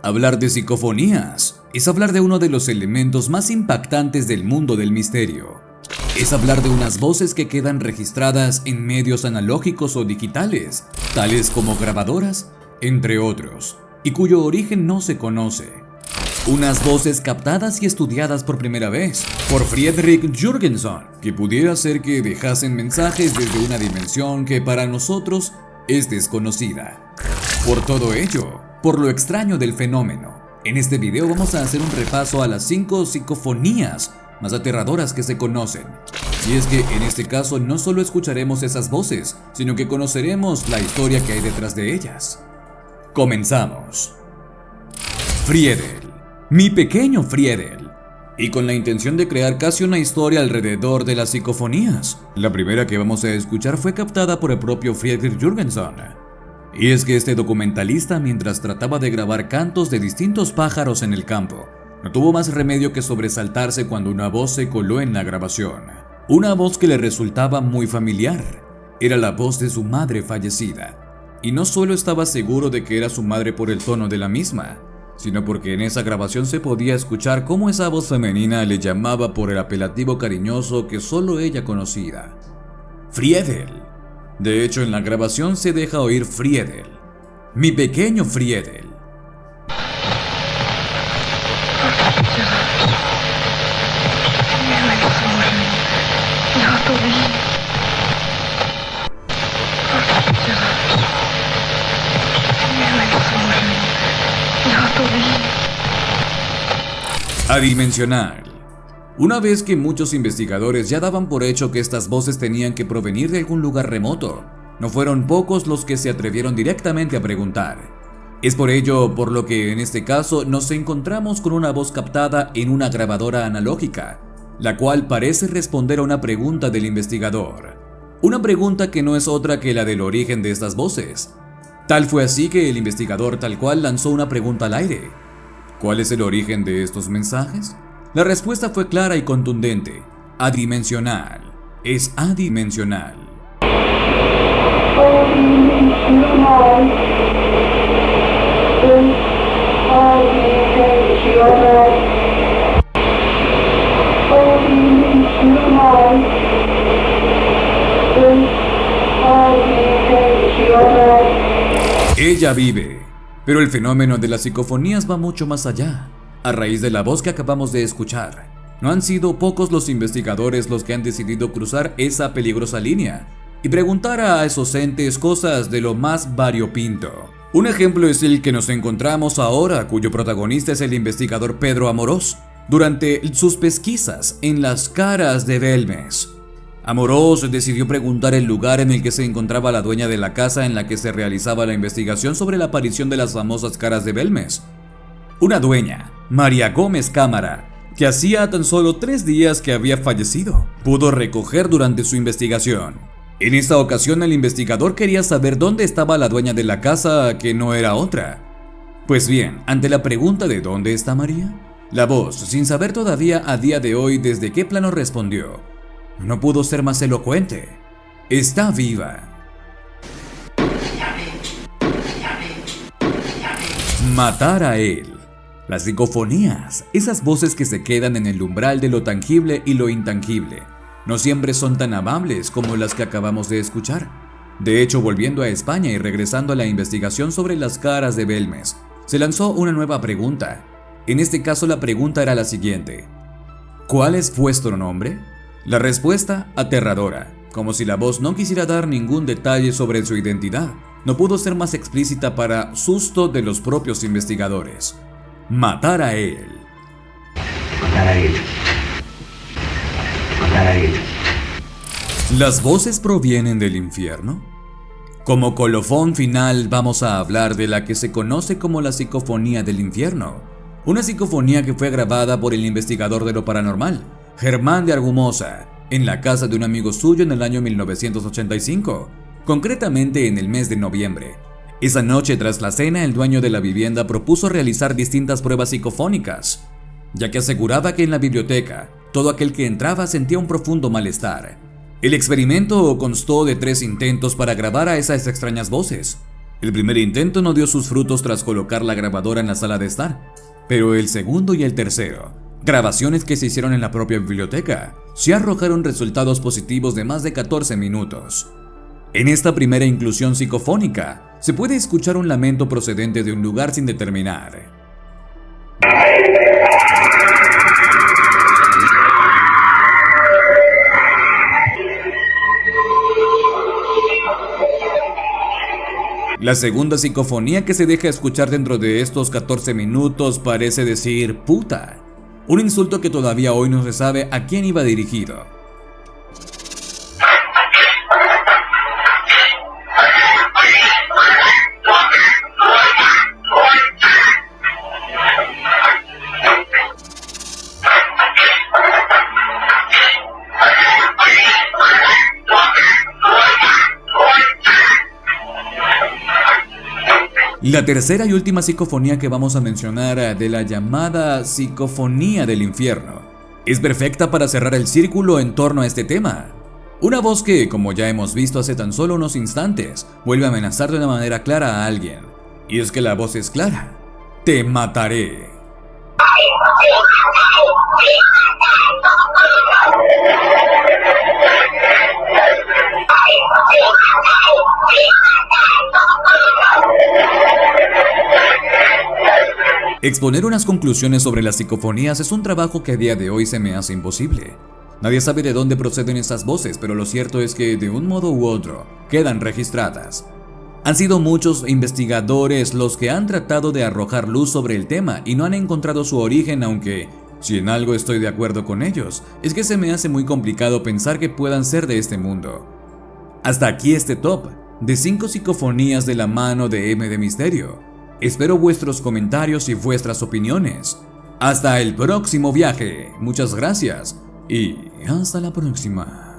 Hablar de psicofonías es hablar de uno de los elementos más impactantes del mundo del misterio. Es hablar de unas voces que quedan registradas en medios analógicos o digitales, tales como grabadoras, entre otros, y cuyo origen no se conoce. Unas voces captadas y estudiadas por primera vez por Fredrik Jürgenson, que pudiera ser que dejasen mensajes desde una dimensión que para nosotros es desconocida. Por todo ello, por lo extraño del fenómeno, en este video vamos a hacer un repaso a las 5 psicofonías más aterradoras que se conocen. Y es que en este caso no solo escucharemos esas voces, sino que conoceremos la historia que hay detrás de ellas. Comenzamos. Friedel, mi pequeño Friedel. Y con la intención de crear casi una historia alrededor de las psicofonías. La primera que vamos a escuchar fue captada por el propio Fredrik Jürgenson. Y es que este documentalista, mientras trataba de grabar cantos de distintos pájaros en el campo, no tuvo más remedio que sobresaltarse cuando una voz se coló en la grabación. Una voz que le resultaba muy familiar. Era la voz de su madre fallecida. Y no solo estaba seguro de que era su madre por el tono de la misma, sino porque en esa grabación se podía escuchar cómo esa voz femenina le llamaba por el apelativo cariñoso que solo ella conocía: Friedel. De hecho, en la grabación se deja oír Friedel, mi pequeño Friedel. Adimensional. Una vez que muchos investigadores ya daban por hecho que estas voces tenían que provenir de algún lugar remoto, no fueron pocos los que se atrevieron directamente a preguntar. Es por ello por lo que en este caso nos encontramos con una voz captada en una grabadora analógica, la cual parece responder a una pregunta del investigador. Una pregunta que no es otra que la del origen de estas voces. Tal fue así que el investigador tal cual lanzó una pregunta al aire: ¿cuál es el origen de estos mensajes? La respuesta fue clara y contundente: adimensional. Es adimensional. Ella vive. Pero el fenómeno de las psicofonías va mucho más allá. A raíz de la voz que acabamos de escuchar, no han sido pocos los investigadores los que han decidido cruzar esa peligrosa línea y preguntar a esos entes cosas de lo más variopinto. Un ejemplo es el que nos encontramos ahora, cuyo protagonista es el investigador Pedro Amorós, durante sus pesquisas en las caras de Belmes. Amorós decidió preguntar el lugar en el que se encontraba la dueña de la casa en la que se realizaba la investigación sobre la aparición de las famosas caras de Belmes. Una dueña, María Gómez Cámara, que hacía tan solo 3 días que había fallecido, pudo recoger durante su investigación. En esta ocasión el investigador quería saber dónde estaba la dueña de la casa, que no era otra. Pues bien, ante la pregunta de ¿dónde está María?, la voz, sin saber todavía a día de hoy desde qué plano, respondió: no pudo ser más elocuente. Está viva. Matar a él. Las psicofonías, esas voces que se quedan en el umbral de lo tangible y lo intangible, no siempre son tan amables como las que acabamos de escuchar. De hecho, volviendo a España y regresando a la investigación sobre las caras de Belmes, se lanzó una nueva pregunta. En este caso la pregunta era la siguiente: ¿cuál es vuestro nombre? La respuesta, aterradora, como si la voz no quisiera dar ningún detalle sobre su identidad. No pudo ser más explícita para susto de los propios investigadores: matar a él. Matar a él. Matar a él. ¿Las voces provienen del infierno? Como colofón final vamos a hablar de la que se conoce como la psicofonía del infierno. Una psicofonía que fue grabada por el investigador de lo paranormal, Germán de Argumosa, en la casa de un amigo suyo en el año 1985, concretamente en el mes de noviembre. Esa noche, tras la cena, el dueño de la vivienda propuso realizar distintas pruebas psicofónicas, ya que aseguraba que en la biblioteca todo aquel que entraba sentía un profundo malestar. El experimento constó de 3 intentos para grabar a esas extrañas voces. El primer intento no dio sus frutos tras colocar la grabadora en la sala de estar, pero el segundo y el tercero, grabaciones que se hicieron en la propia biblioteca, sí arrojaron resultados positivos de más de 14 minutos. En esta primera inclusión psicofónica, se puede escuchar un lamento procedente de un lugar sin determinar. La segunda psicofonía que se deja escuchar dentro de estos 14 minutos parece decir puta, un insulto que todavía hoy no se sabe a quién iba dirigido. La tercera y última psicofonía que vamos a mencionar, de la llamada psicofonía del infierno, es perfecta para cerrar el círculo en torno a este tema. Una voz que, como ya hemos visto hace tan solo unos instantes, vuelve a amenazar de una manera clara a alguien. Y es que la voz es clara: te mataré. Exponer unas conclusiones sobre las psicofonías es un trabajo que a día de hoy se me hace imposible. Nadie sabe de dónde proceden esas voces, pero lo cierto es que de un modo u otro quedan registradas. Han sido muchos investigadores los que han tratado de arrojar luz sobre el tema y no han encontrado su origen, aunque, si en algo estoy de acuerdo con ellos, es que se me hace muy complicado pensar que puedan ser de este mundo. Hasta aquí este top de 5 psicofonías de la mano de M de Misterio. Espero vuestros comentarios y vuestras opiniones. Hasta el próximo viaje. Muchas gracias y hasta la próxima.